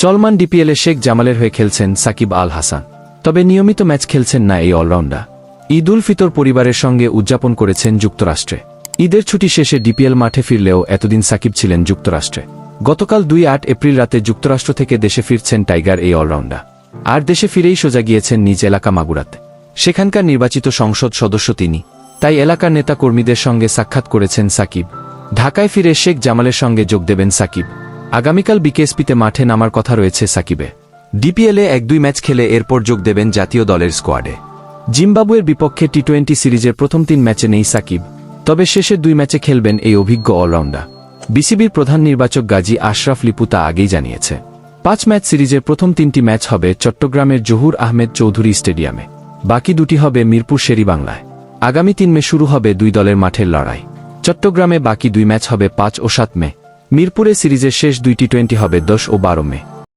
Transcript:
চলমান ডিপিএলে শেখ জামালের হয়ে খেলছেন সাকিব আল হাসান। তবে নিয়মিত ম্যাচ খেলছেন না এই অলরাউন্ডার। ঈদ উল ফিতর পরিবারের সঙ্গে উদযাপন করেছেন যুক্তরাষ্ট্রে। ঈদের ছুটি শেষে ডিপিএল মাঠে ফিরলেও এতদিন সাকিব ছিলেন যুক্তরাষ্ট্রে। গতকাল 2 এপ্রিল রাতে যুক্তরাষ্ট্র থেকে দেশে ফিরছেন টাইগার এই অলরাউন্ডার। আর দেশে ফিরেই সোজা গিয়েছেন নিজ এলাকা মাগুরাতে। সেখানকার নির্বাচিত সংসদ সদস্য তিনি, তাই এলাকার নেতা কর্মীদের সঙ্গে সাক্ষাৎ করেছেন সাকিব। ঢাকায় ফিরে শেখ জামালের সঙ্গে যোগ দেবেন সাকিব। আগামীকাল বিকেএসপিতে মাঠে নামার কথা রয়েছে সাকিবে। ডিপিএলে 1-2 ম্যাচ খেলে এরপর যোগ দেবেন জাতীয় দলের স্কোয়াডে। জিম্বাবুয়ের বিপক্ষে টি-20 সিরিজের প্রথম 3 ম্যাচে নেই সাকিব, তবে শেষের 2 ম্যাচে খেলবেন এই অভিজ্ঞ অলরাউন্ডার। বিসিবির প্রধান নির্বাচক গাজী আশরাফ লিপু তা আগেই জানিয়েছে। 5 ম্যাচ সিরিজের প্রথম 3টি ম্যাচ হবে চট্টগ্রামের জহুর আহমেদ চৌধুরী স্টেডিয়ামে, বাকি 2টি হবে মিরপুর শেরেবাংলায়। আগামী 3 মে শুরু হবে 2 দলের মাঠের লড়াই। চট্টগ্রামে বাকি 2 ম্যাচ হবে 5 ও 7 মে। মিরপুরে সিরিজের শেষ 2 টি-20 হবে 10 ও 12 মে।